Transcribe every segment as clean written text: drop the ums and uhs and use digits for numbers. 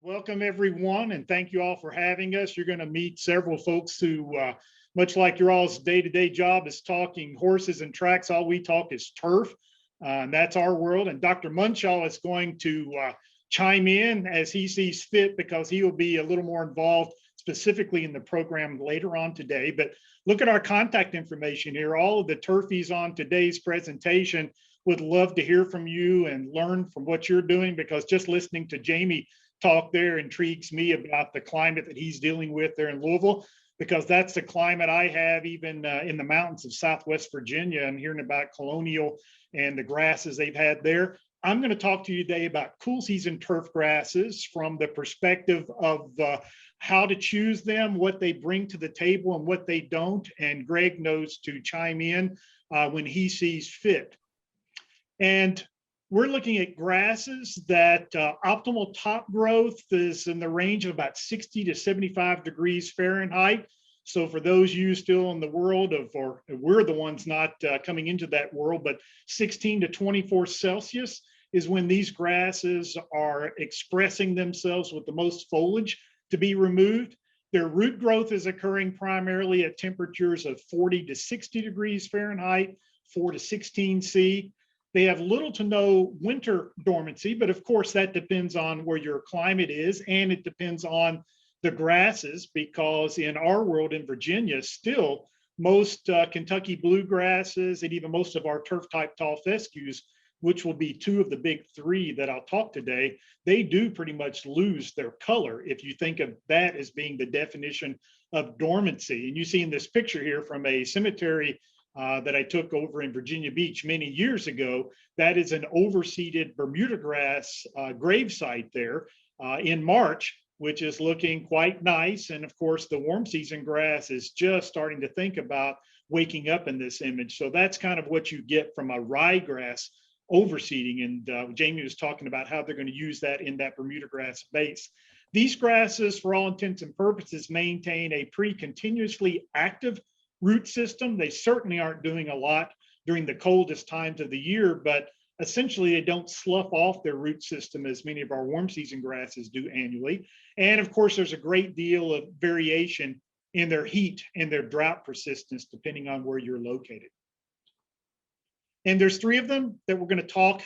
Welcome, everyone, and thank you all for having us. You're going to meet several folks who, much like your all's day-to-day job is talking horses and tracks, all we talk is turf, and that's our world. And Dr. Munshaw is going to chime in as he sees fit because he will be a little more involved specifically in the program later on today. But look at our contact information here. All of the turfies on today's presentation would love to hear from you and learn from what you're doing, because just listening to Jamie talk there intrigues me about the climate that he's dealing with there in Louisville, because that's the climate I have even in the mountains of Southwest Virginia, and hearing about Colonial and the grasses they've had there. I'm going to talk to you today about cool season turf grasses from the perspective of how to choose them, what they bring to the table and what they don't. And Gregg knows to chime in when he sees fit. And we're looking at grasses that optimal top growth is in the range of about 60 to 75 degrees Fahrenheit. So for those you still in the world of, or we're the ones not coming into that world, but 16 to 24 Celsius is when these grasses are expressing themselves with the most foliage to be removed. Their root growth is occurring primarily at temperatures of 40 to 60 degrees Fahrenheit, 4 to 16 C. They have little to no winter dormancy, but of course that depends on where your climate is, and it depends on the grasses, because in our world in Virginia, still most Kentucky bluegrasses and even most of our turf type tall fescues, which will be two of the big three that I'll talk today, they do pretty much lose their color if you think of that as being the definition of dormancy. And you see in this picture here from a cemetery that I took over in Virginia Beach many years ago. That is an overseeded Bermuda grass gravesite there in March, which is looking quite nice. And of course, the warm season grass is just starting to think about waking up in this image. So that's kind of what you get from a ryegrass overseeding. And Jamie was talking about how they're going to use that in that Bermuda grass base. These grasses, for all intents and purposes, maintain a pretty continuously active root system. They certainly aren't doing a lot during the coldest times of the year, but essentially they don't slough off their root system as many of our warm season grasses do annually. And of course, there's a great deal of variation in their heat and their drought persistence, depending on where you're located. And there's three of them that we're going to talk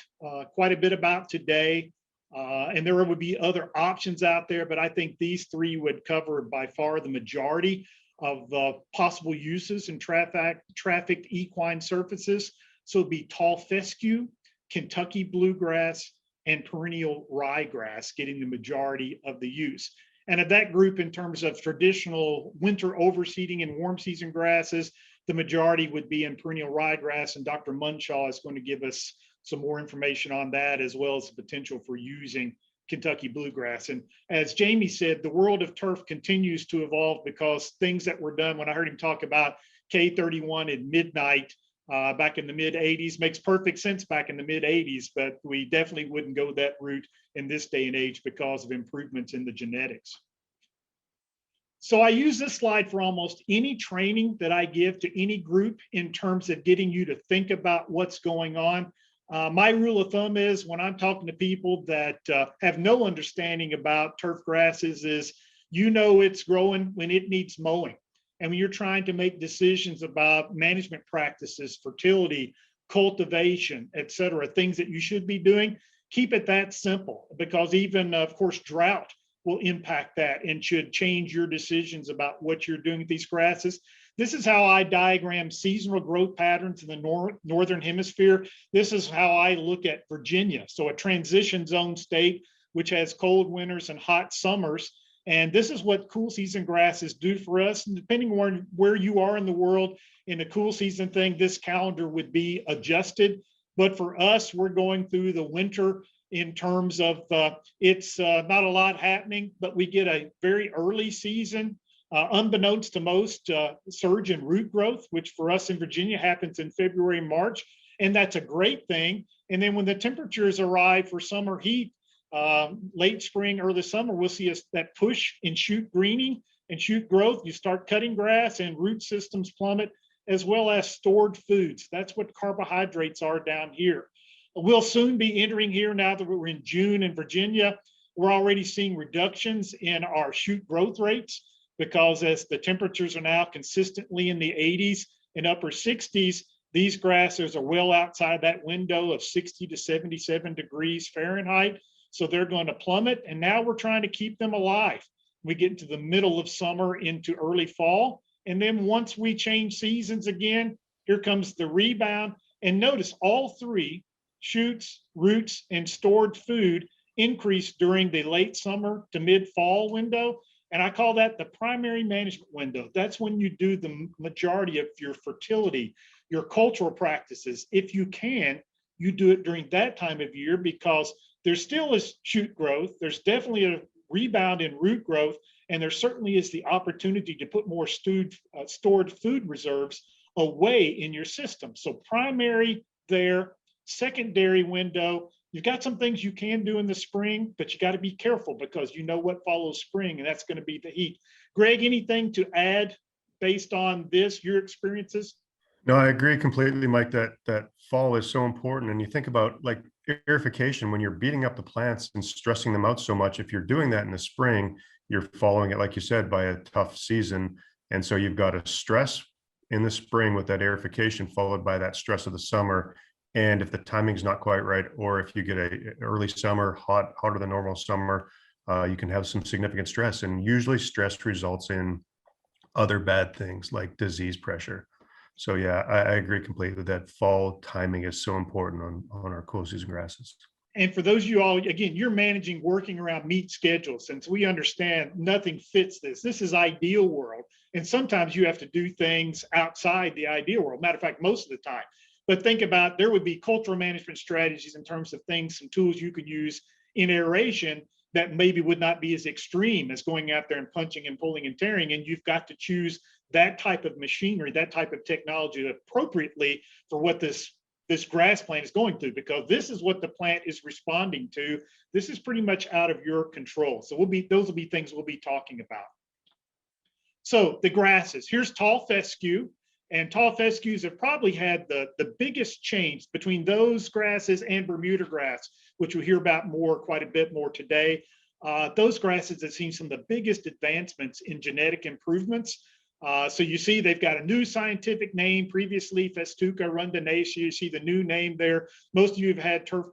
quite a bit about today. And there would be other options out there, but I think these three would cover by far the majority of possible uses in trafficked equine surfaces. So it'd be tall fescue, Kentucky bluegrass, and perennial ryegrass getting the majority of the use. And of that group, in terms of traditional winter overseeding and warm season grasses, the majority would be in perennial ryegrass, and Dr. Munshaw is going to give us some more information on that, as well as the potential for using Kentucky bluegrass. And as Jamie said, the world of turf continues to evolve, because things that were done when I heard him talk about K31 at midnight back in the mid 80s makes perfect sense back in the mid 80s, but we definitely wouldn't go that route in this day and age because of improvements in the genetics. So I use this slide for almost any training that I give to any group in terms of getting you to think about what's going on. My rule of thumb is, when I'm talking to people that have no understanding about turf grasses, is it's growing when it needs mowing. And when you're trying to make decisions about management practices, fertility, cultivation, et cetera, things that you should be doing, keep it that simple, because even, of course, drought will impact that and should change your decisions about what you're doing with these grasses. This is how I diagram seasonal growth patterns in the Northern Hemisphere. This is how I look at Virginia. So a transition zone state, which has cold winters and hot summers. And this is what cool season grasses do for us. And depending on where you are in the world in the cool season thing, this calendar would be adjusted. But for us, we're going through the winter in terms of it's not a lot happening, but we get a very early season, unbeknownst to most, surge in root growth, which for us in Virginia happens in February and March. And that's a great thing. And then when the temperatures arrive for summer heat, late spring, early summer, we'll see that push in shoot greening and shoot growth. You start cutting grass and root systems plummet, as well as stored foods. That's what carbohydrates are down here. We'll soon be entering here, now that we're in June in Virginia, we're already seeing reductions in our shoot growth rates because as the temperatures are now consistently in the 80s and upper 60s, these grasses are well outside that window of 60 to 77 degrees Fahrenheit. So they're going to plummet. And now we're trying to keep them alive. We get into the middle of summer into early fall. And then once we change seasons again, here comes the rebound. And notice all three, shoots, roots, and stored food, increase during the late summer to mid fall window. And I call that the primary management window. That's when you do the majority of your fertility, your cultural practices. If you can, you do it during that time of year because there still is shoot growth. There's definitely a rebound in root growth. And there certainly is the opportunity to put more stored food reserves away in your system. So primary there, secondary window, you've got some things you can do in the spring, but you got to be careful because you know what follows spring, and that's going to be the heat. Greg, anything to add based on this, your experiences? No, I agree completely, Mike, that fall is so important. And you think about like aerification, when you're beating up the plants and stressing them out so much, if you're doing that in the spring, you're following it, like you said, by a tough season. And so you've got a stress in the spring with that aerification followed by that stress of the summer. And if the timing's not quite right, or if you get a early summer, hotter than normal summer, you can have some significant stress. And usually stress results in other bad things like disease pressure. So yeah, I agree completely that fall timing is so important on our cool season grasses. And for those of you all, again, you're managing working around meet schedules. Since we understand nothing fits this. This is ideal world. And sometimes you have to do things outside the ideal world. Matter of fact, most of the time. But think about, there would be cultural management strategies in terms of things, some tools you could use in aeration that maybe would not be as extreme as going out there and punching and pulling and tearing. And you've got to choose that type of machinery, that type of technology appropriately for what this grass plant is going through, because this is what the plant is responding to. This is pretty much out of your control. So those will be things we'll be talking about. So the grasses, here's tall fescue, and tall fescues have probably had the biggest change between those grasses and Bermuda grass, which we'll hear about quite a bit more today. Those grasses have seen some of the biggest advancements in genetic improvements. So you see they've got a new scientific name, previously Festuca rundinacea. You see the new name there. Most of you have had turf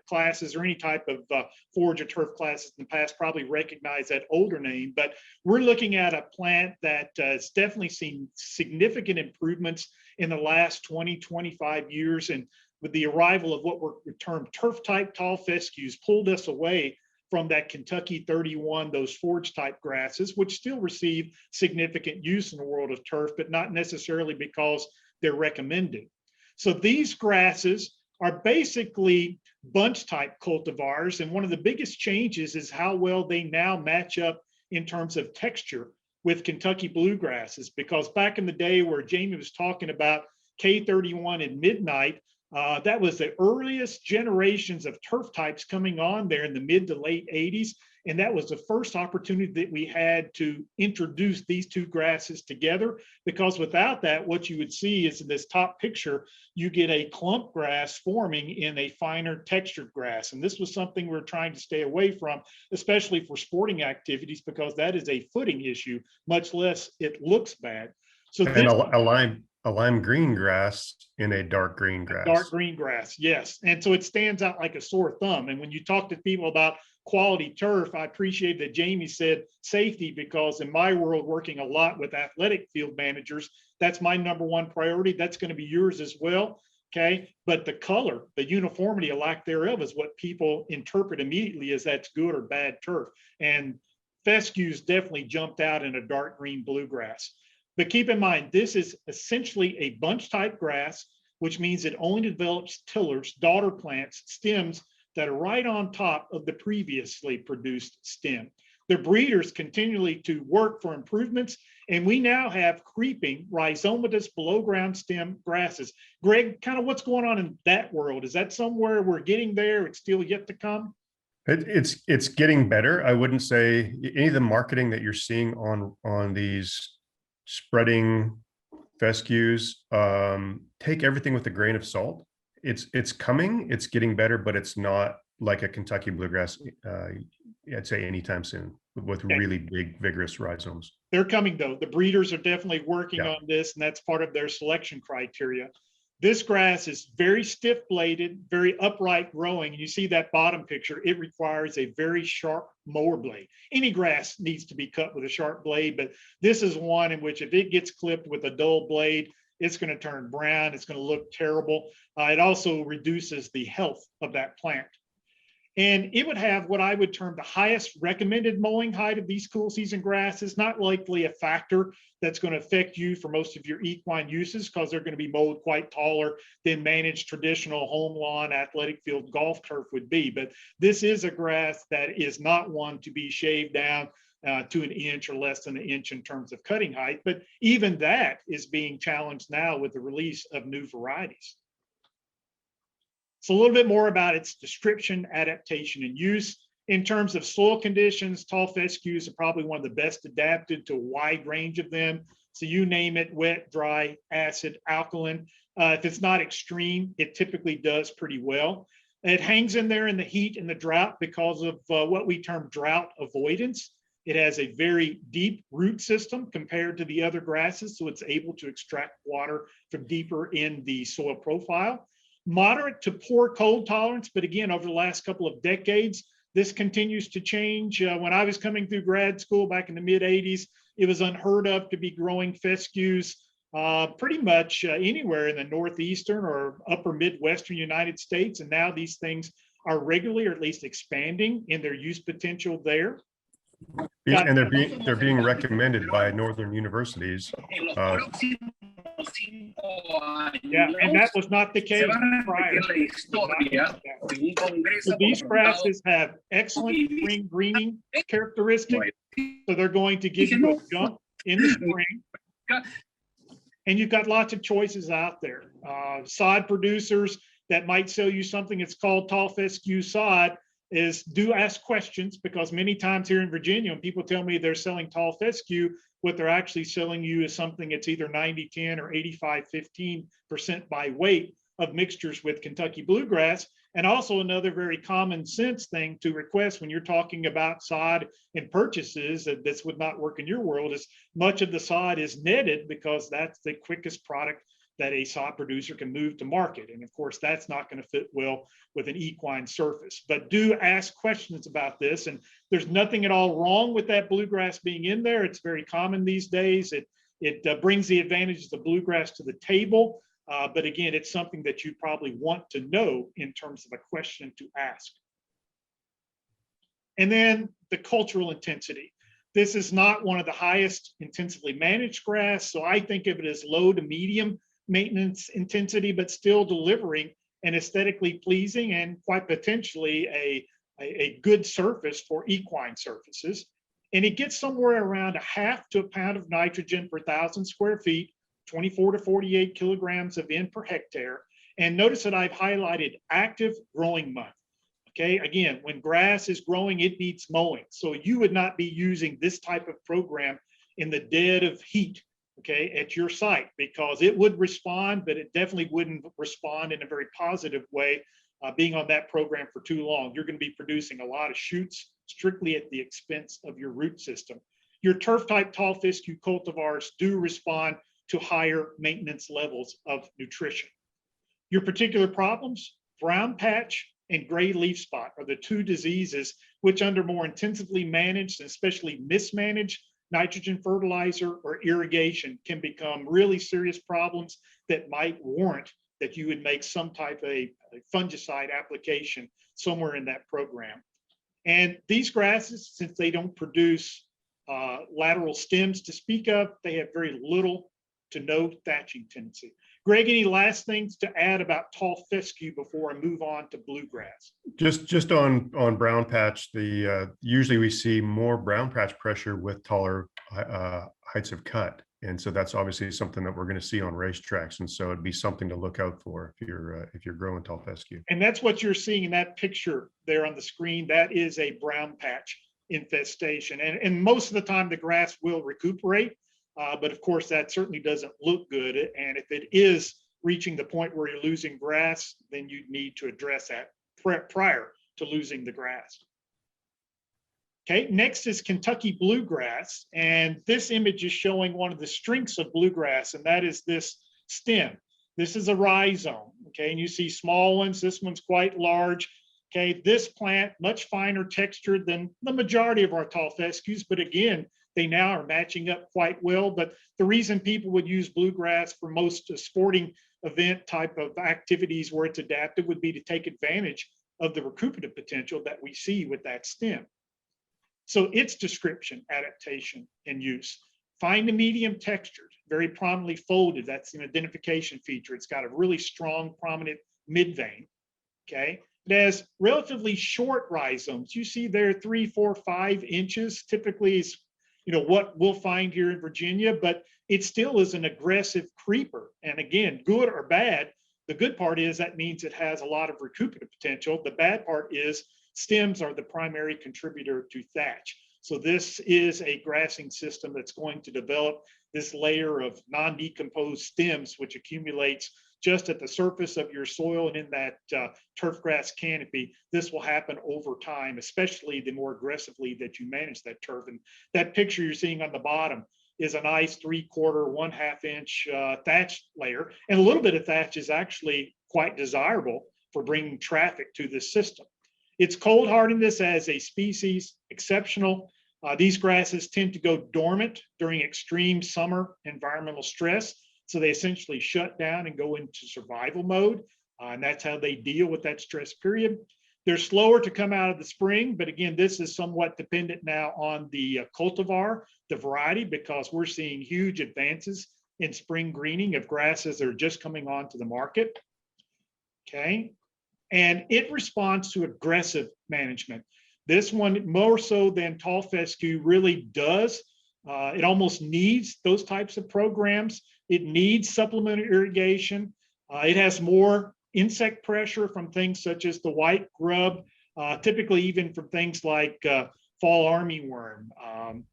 classes or any type of forage or turf classes in the past probably recognize that older name, but we're looking at a plant that has definitely seen significant improvements in the last 20, 25 years. And with the arrival of what were termed turf type tall fescues pulled us away from that Kentucky 31, those forage type grasses, which still receive significant use in the world of turf, but not necessarily because they're recommended. So these grasses are basically bunch type cultivars. And one of the biggest changes is how well they now match up in terms of texture with Kentucky bluegrasses, because back in the day where Jamie was talking about K31 and Midnight, that was the earliest generations of turf types coming on there in the mid to late 80s. And that was the first opportunity that we had to introduce these two grasses together, because without that, what you would see is in this top picture, you get a clump grass forming in a finer textured grass. And this was something we're trying to stay away from, especially for sporting activities, because that is a footing issue, much less it looks bad. So and a lime green grass in a dark green grass. Dark green grass, yes. And so it stands out like a sore thumb. And when you talk to people about quality turf, I appreciate that Jamie said safety, because in my world, working a lot with athletic field managers, that's my number one priority. That's going to be yours as well. Okay. But the color, the uniformity, a lack thereof, is what people interpret immediately as that's good or bad turf. And fescues definitely jumped out in a dark green bluegrass. But keep in mind, this is essentially a bunch type grass, which means it only develops tillers, daughter plants, stems that are right on top of the previously produced stem. The breeders continually to work for improvements, and we now have creeping rhizomatous below ground stem grasses. Greg, kind of what's going on in that world? Is that somewhere we're getting there? It's still yet to come? It's getting better. I wouldn't say any of the marketing that you're seeing on these spreading fescues, take everything with a grain of salt. It's coming, it's getting better, but it's not like a Kentucky bluegrass, I'd say anytime soon with really big, vigorous rhizomes. They're coming though. The breeders are definitely working Yeah. on this, and that's part of their selection criteria. This grass is very stiff bladed, very upright growing. And you see that bottom picture, it requires a very sharp mower blade. Any grass needs to be cut with a sharp blade, but this is one in which if it gets clipped with a dull blade, it's going to turn brown. It's going to look terrible. It also reduces the health of that plant. And it would have what I would term the highest recommended mowing height of these cool season grasses. Not likely a factor that's going to affect you for most of your equine uses, because they're going to be mowed quite taller than managed traditional home lawn, athletic field, golf turf would be. But this is a grass that is not one to be shaved down to an inch or less than an inch in terms of cutting height. But even that is being challenged now with the release of new varieties. So a little bit more about its description, adaptation, and use. In terms of soil conditions, tall fescues are probably one of the best adapted to a wide range of them. So you name it, wet, dry, acid, alkaline. If it's not extreme, it typically does pretty well. It hangs in there in the heat and the drought because of what we term drought avoidance. It has a very deep root system compared to the other grasses, so it's able to extract water from deeper in the soil profile. Moderate to poor cold tolerance, but again, over the last couple of decades, this continues to change. When I was coming through grad school back in the mid 80s, it was unheard of to be growing fescues pretty much anywhere in the northeastern or upper Midwestern United States. And now these things are regularly, or at least expanding in their use potential there. And they're being recommended by northern universities. Yeah, and that was not the case prior. So these grasses have excellent spring greening characteristics, so they're going to give you a jump in the spring. And you've got lots of choices out there. Sod producers that might sell you something that's called tall fescue sod do ask questions, because many times here in Virginia, when people tell me they're selling tall fescue, what they're actually selling you is something that's either 90-10 or 85-15% by weight of mixtures with Kentucky bluegrass. And also another very common sense thing to request when you're talking about sod and purchases, that this would not work in your world, is much of the sod is netted, because that's the quickest product that a sod producer can move to market. And of course, that's not going to fit well with an equine surface. But do ask questions about this. And there's nothing at all wrong with that bluegrass being in there. It's very common these days. It brings the advantages of bluegrass to the table. But again, it's something that you probably want to know in terms of a question to ask. And then the cultural intensity. This is not one of the highest intensively managed grass. So I think of it as low to medium maintenance intensity, but still delivering an aesthetically pleasing and quite potentially a good surface for equine surfaces. And it gets somewhere around 1/2 to 1 pound of nitrogen per 1,000 square feet, 24 to 48 kilograms of N per hectare. And notice that I've highlighted active growing month. Okay, again, when grass is growing, it needs mowing. So you would not be using this type of program in the dead of heat, okay, at your site, because it would respond, but it definitely wouldn't respond in a very positive way being on that program for too long. You're going to be producing a lot of shoots strictly at the expense of your root system. Your turf type tall fescue cultivars do respond to higher maintenance levels of nutrition. Your particular problems, brown patch and gray leaf spot, are the two diseases which, under more intensively managed and especially mismanaged nitrogen fertilizer or irrigation, can become really serious problems that might warrant that you would make some type of a fungicide application somewhere in that program. And these grasses, since they don't produce lateral stems to speak of, they have very little to no thatching tendency. Gregg, any last things to add about tall fescue before I move on to bluegrass? Just on brown patch, usually we see more brown patch pressure with taller heights of cut, and so that's obviously something that we're going to see on racetracks, and so it'd be something to look out for if you're growing tall fescue. And that's what you're seeing in that picture there on the screen. That is a brown patch infestation, and most of the time the grass will recuperate. But of course, that certainly doesn't look good. And if it is reaching the point where you're losing grass, then you need to address that prior to losing the grass. Okay, next is Kentucky bluegrass. And this image is showing one of the strengths of bluegrass, and that is this stem. This is a rhizome, okay, and you see small ones. This one's quite large. Okay, this plant, much finer textured than the majority of our tall fescues, but again, they now are matching up quite well. But the reason people would use bluegrass for most sporting event type of activities where it's adapted would be to take advantage of the recuperative potential that we see with that stem. So its description, adaptation, and use. Fine to medium textured, very prominently folded. That's an identification feature. It's got a really strong, prominent mid vein. Okay. It has relatively short rhizomes. You see there 3, 4, 5 inches typically is, you know, what we'll find here in Virginia, but it still is an aggressive creeper. And again, good or bad, the good part is that means it has a lot of recuperative potential. The bad part is stems are the primary contributor to thatch. So this is a grassing system that's going to develop this layer of non-decomposed stems, which accumulates just at the surface of your soil and in that turfgrass canopy. This will happen over time, especially the more aggressively that you manage that turf. And that picture you're seeing on the bottom is a nice 3/4, 1/2 inch thatch layer. And a little bit of thatch is actually quite desirable for bringing traffic to this system. Its cold hardiness as a species, exceptional. These grasses tend to go dormant during extreme summer environmental stress. So they essentially shut down and go into survival mode. And that's how they deal with that stress period. They're slower to come out of the spring, but again, this is somewhat dependent now on the cultivar, the variety, because we're seeing huge advances in spring greening of grasses that are just coming onto the market. Okay. And it responds to aggressive management. This one, more so than tall fescue, really does. It almost needs those types of programs. It needs supplemental irrigation. It has more insect pressure from things such as the white grub, typically even from things like fall armyworm,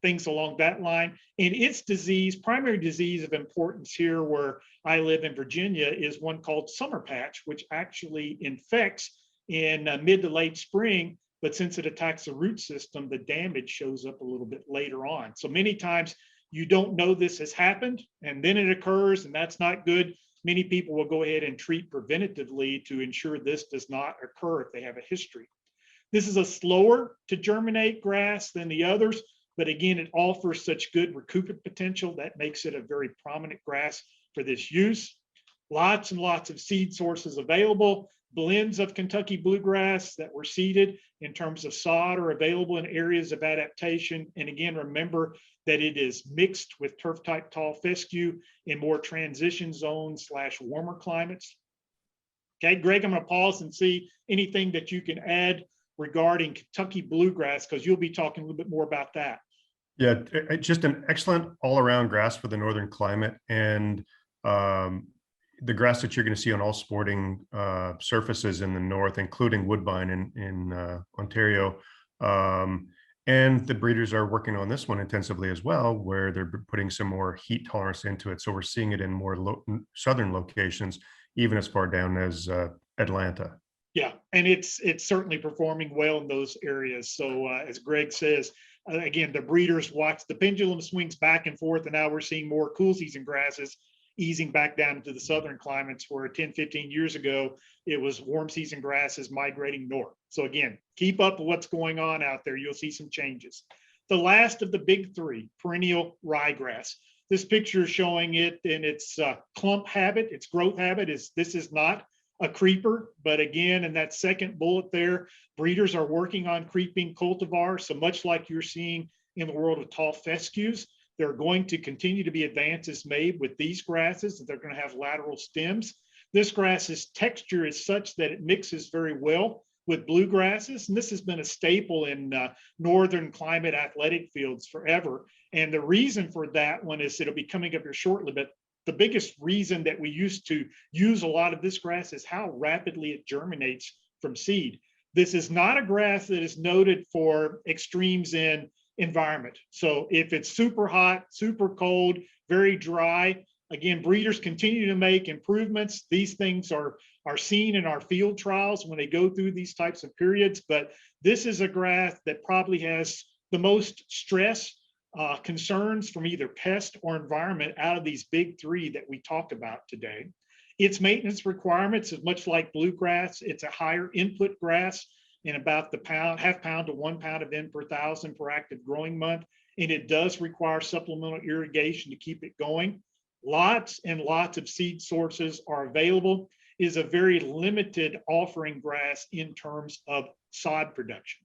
things along that line. And its disease, primary disease of importance here where I live in Virginia, is one called summer patch, which actually infects in mid to late spring. But since it attacks the root system, the damage shows up a little bit later on. So many times you don't know this has happened, and then it occurs, and that's not good. Many people will go ahead and treat preventatively to ensure this does not occur if they have a history. This is a slower to germinate grass than the others, but again, it offers such good recuperative potential that makes it a very prominent grass for this use. Lots and lots of seed sources available. Blends of Kentucky bluegrass that were seeded in terms of sod are available in areas of adaptation. And again, remember that it is mixed with turf type tall fescue in more transition zones / warmer climates. Okay, Greg, I'm going to pause and see anything that you can add regarding Kentucky bluegrass, because you'll be talking a little bit more about that. Yeah, just an excellent all-around grass for the northern climate, and the grass that you're going to see on all sporting surfaces in the north, including woodbine in Ontario. And the breeders are working on this one intensively as well, where they're putting some more heat tolerance into it. So we're seeing it in more southern locations, even as far down as Atlanta. Yeah, and it's certainly performing well in those areas. So as Greg says, again, the breeders watch the pendulum swings back and forth, and now we're seeing more cool season grasses easing back down into the southern climates, where 10, 15 years ago, it was warm season grasses migrating north. So again, keep up with what's going on out there. You'll see some changes. The last of the big three, perennial ryegrass. This picture is showing it in its clump habit, its growth habit. This is not a creeper, but again, in that second bullet there, breeders are working on creeping cultivars. So much like you're seeing in the world of tall fescues, there are going to continue to be advances made with these grasses, that they're going to have lateral stems. This grass's texture is such that it mixes very well with bluegrasses, and this has been a staple in northern climate athletic fields forever. And the reason for that one is, it'll be coming up here shortly, but the biggest reason that we used to use a lot of this grass is how rapidly it germinates from seed. This is not a grass that is noted for extremes in environment. So if it's super hot, super cold, very dry, Again, breeders continue to make improvements. These things are seen in our field trials when they go through these types of periods, but this is a grass that probably has the most stress, concerns from either pest or environment out of these big three that we talked about today. Its maintenance requirements is much like bluegrass. It's a higher input grass in about the half pound to 1 pound of N per thousand per active growing month. And it does require supplemental irrigation to keep it going. Lots and lots of seed sources are available. It is a very limited offering grass in terms of sod production.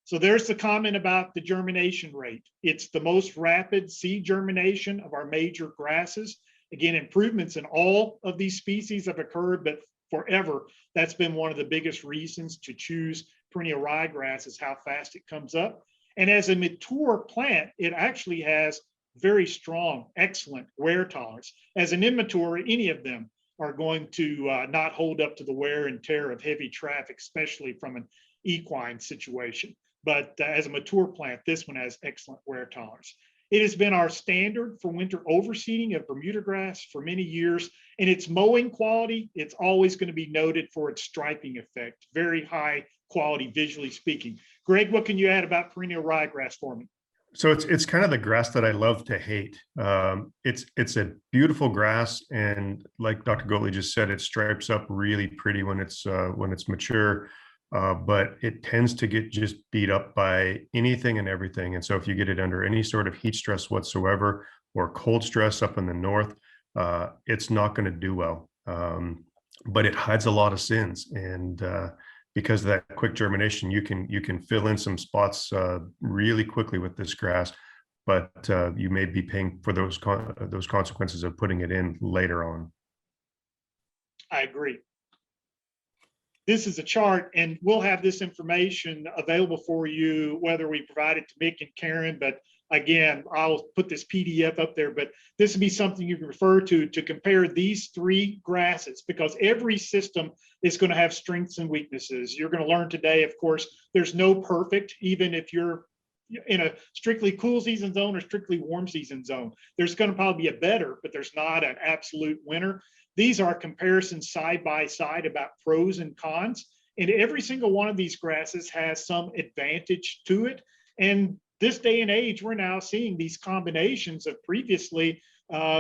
So there's the comment about the germination rate. It's the most rapid seed germination of our major grasses. Again, improvements in all of these species have occurred, but forever, that's been one of the biggest reasons to choose perennial ryegrass is how fast it comes up. And as a mature plant, it actually has very strong, excellent wear tolerance. As an immature, any of them are going to not hold up to the wear and tear of heavy traffic, especially from an equine situation. But as a mature plant, this one has excellent wear tolerance. It has been our standard for winter overseeding of Bermuda grass for many years, and its mowing quality, it's always going to be noted for its striping effect, very high quality visually speaking. Greg, what can you add about perennial ryegrass for me? So it's kind of the grass that I love to hate. It's a beautiful grass, and like Dr. Goatley just said, it stripes up really pretty when it's mature. But it tends to get just beat up by anything and everything. And so if you get it under any sort of heat stress whatsoever or cold stress up in the north, it's not going to do well. But it hides a lot of sins, and because of that quick germination, you can fill in some spots really quickly with this grass, but you may be paying for those consequences of putting it in later on. I agree. This is a chart, and we'll have this information available for you, whether we provide it to Mick and Karen. But again, I'll put this PDF up there, but this would be something you can refer to compare these three grasses, because every system is going to have strengths and weaknesses. You're going to learn today, of course, there's no perfect, even if you're in a strictly cool season zone or strictly warm season zone. There's going to probably be a better, but there's not an absolute winner. These are comparisons side by side about pros and cons, and every single one of these grasses has some advantage to it. And this day and age, we're now seeing these combinations of previously,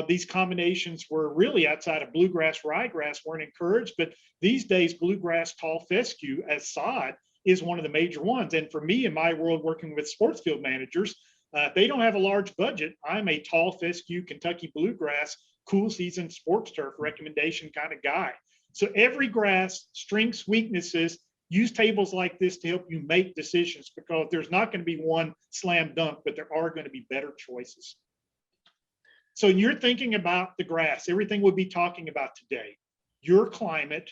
these combinations were really outside of bluegrass, ryegrass weren't encouraged, but these days bluegrass tall fescue as sod is one of the major ones. And for me in my world working with sports field managers, if they don't have a large budget, I'm a tall fescue Kentucky bluegrass cool season sports turf recommendation kind of guy. So every grass, strengths, weaknesses, use tables like this to help you make decisions, because there's not going to be one slam dunk, but there are going to be better choices. So you're thinking about the grass, everything we'll be talking about today, your climate,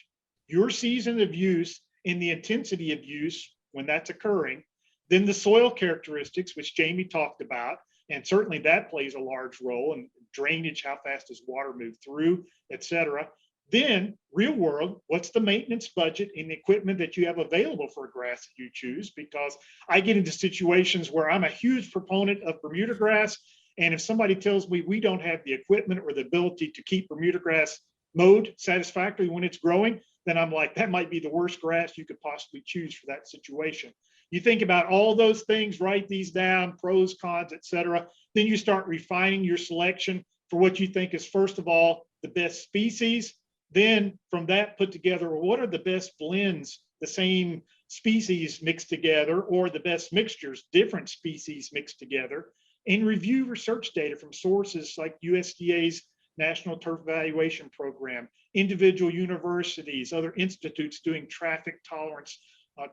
your season of use, and the intensity of use when that's occurring, then the soil characteristics, which Jamie talked about, and certainly that plays a large role in drainage, how fast does water move through, et cetera. Then real world, what's the maintenance budget and the equipment that you have available for a grass that you choose? Because I get into situations where I'm a huge proponent of Bermuda grass, and if somebody tells me we don't have the equipment or the ability to keep Bermuda grass mowed satisfactorily when it's growing, then I'm like, that might be the worst grass you could possibly choose for that situation. You think about all those things, write these down, pros, cons, et cetera. Then you start refining your selection for what you think is, first of all, the best species. Then from that, put together, what are the best blends, the same species mixed together, or the best mixtures, different species mixed together, and review research data from sources like USDA's National Turf Evaluation Program, individual universities, other institutes doing traffic tolerance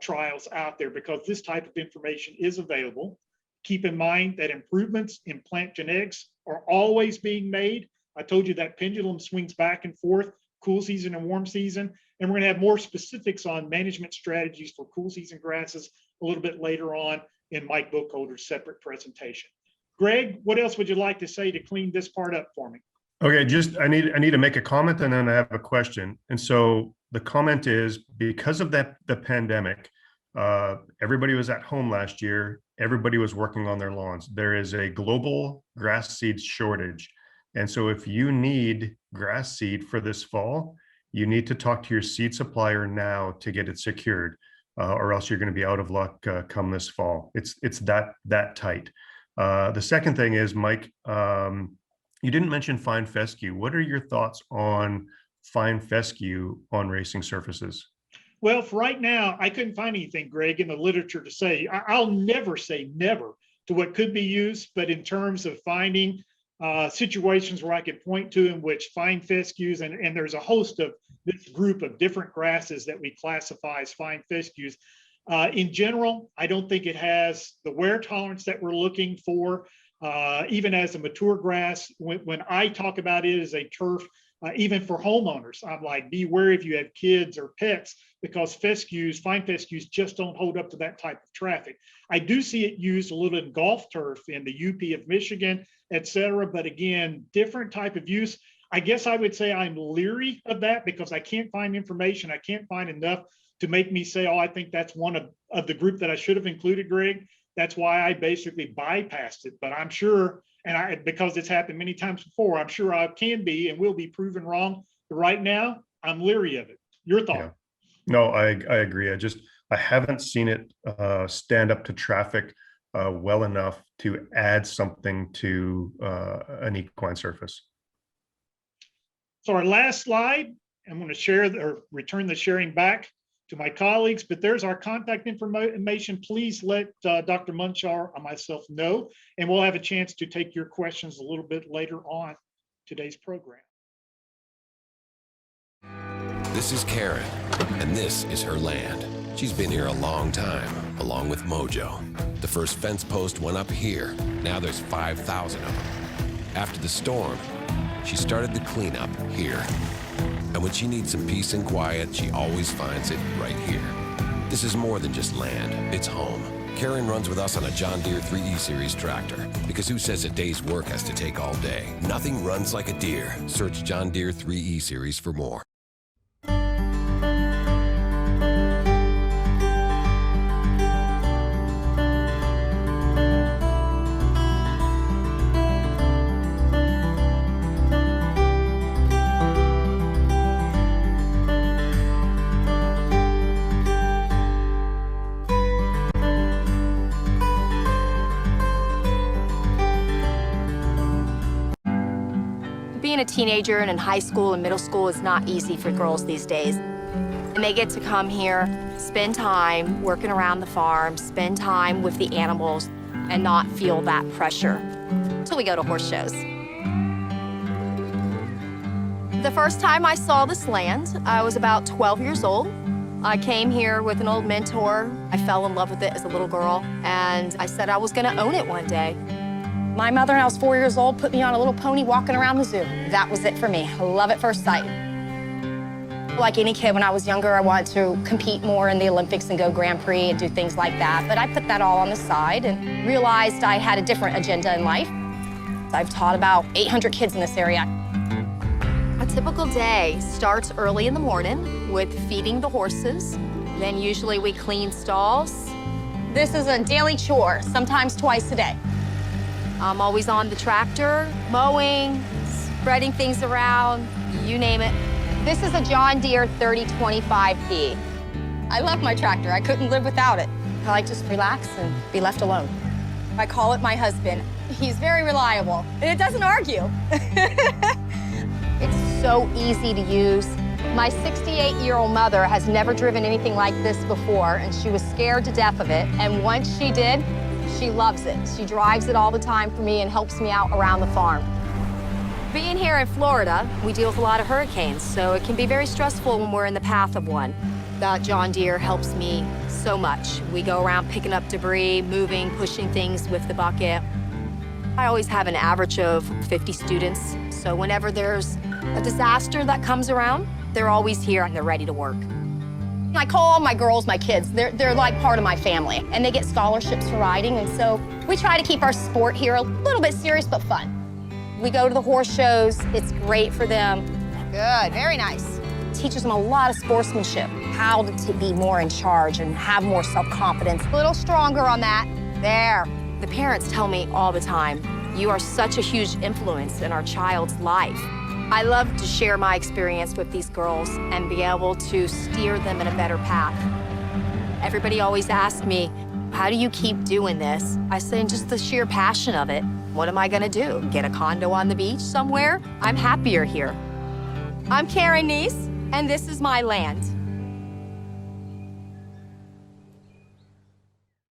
trials out there, because this type of information is available. Keep in mind that improvements in plant genetics are always being made. I told you that pendulum swings back and forth, cool season and warm season. And we're going to have more specifics on management strategies for cool season grasses a little bit later on in Mike Bookholder's separate presentation. Greg, what else would you like to say to clean this part up for me? Okay, I need to make a comment, and then I have a question. And so the comment is, because of the pandemic, everybody was at home last year. everybody was working on their lawns. There is a global grass seed shortage. And so if you need grass seed for this fall, you need to talk to your seed supplier now to get it secured, or else you're going to be out of luck come this fall. It's that tight. The second thing is, Mike, you didn't mention fine fescue. What are your thoughts on fine fescue on racing surfaces? Well, for right now, I couldn't find anything, Greg, in the literature to say. I'll never say never to what could be used, but in terms of finding situations where I could point to in which fine fescues, and there's a host of this group of different grasses that we classify as fine fescues. In general, I don't think it has the wear tolerance that we're looking for. Even as a mature grass, when I talk about it as a turf, even for homeowners, I'm like, beware if you have kids or pets, because fescues, fine fescues, just don't hold up to that type of traffic. I do see it used a little in golf turf in the UP of Michigan, et cetera. But again, different type of use. I guess I would say I'm leery of that because I can't find information. I can't find enough to make me say, oh, I think that's one of the group that I should have included, Greg. That's why I basically bypassed it. But I'm sure, because it's happened many times before, I'm sure I can be and will be proven wrong. But right now, I'm leery of it. Your thought? Yeah. No, I agree. I haven't seen it stand up to traffic well enough to add something to an equine surface. So our last slide, I'm going to share or return the sharing back to my colleagues, but there's our contact information. Please let Dr. Munshaw or myself know, and we'll have a chance to take your questions a little bit later on today's program. This is Karen, and this is her land. She's been here a long time, along with Mojo. The first fence post went up here. Now there's 5,000 of them. After the storm, she started the cleanup here. And when she needs some peace and quiet, she always finds it right here. This is more than just land, it's home. Karen runs with us on a John Deere 3E Series tractor, because who says a day's work has to take all day? Nothing runs like a Deere. Search John Deere 3E Series for more. Being a teenager and in high school and middle school is not easy for girls these days. And they get to come here, spend time working around the farm, spend time with the animals, and not feel that pressure until we go to horse shows. The first time I saw this land, I was about 12 years old. I came here with an old mentor. I fell in love with it as a little girl, and I said I was gonna own it one day. My mother, when I was 4 years old, put me on a little pony walking around the zoo. That was it for me. Love at first sight. Like any kid, when I was younger, I wanted to compete more in the Olympics and go Grand Prix and do things like that. But I put that all on the side and realized I had a different agenda in life. I've taught about 800 kids in this area. A typical day starts early in the morning with feeding the horses. Then usually we clean stalls. This is a daily chore, sometimes twice a day. I'm always on the tractor, mowing, spreading things around, you name it. This is a John Deere 3025P. I love my tractor. I couldn't live without it. I like to just relax and be left alone. I call it my husband. He's very reliable, and it doesn't argue. It's so easy to use. My 68-year-old mother has never driven anything like this before, and she was scared to death of it. And once she did, she loves it. She drives it all the time for me and helps me out around the farm. Being here in Florida, we deal with a lot of hurricanes, so it can be very stressful when we're in the path of one. That John Deere helps me so much. We go around picking up debris, moving, pushing things with the bucket. I always have an average of 50 students, so whenever there's a disaster that comes around, they're always here and they're ready to work. I call all my girls my kids. They're like part of my family, and they get scholarships for riding, and so we try to keep our sport here a little bit serious but fun. We go to the horse shows. It's great for them. Good, very nice. Teaches them a lot of sportsmanship, how to be more in charge and have more self-confidence. A little stronger on that. There. The parents tell me all the time, you are such a huge influence in our child's life. I love to share my experience with these girls and be able to steer them in a better path. Everybody always asks me, how do you keep doing this? I say, just the sheer passion of it. What am I gonna do? Get a condo on the beach somewhere? I'm happier here. I'm Karen Neese, and this is my land.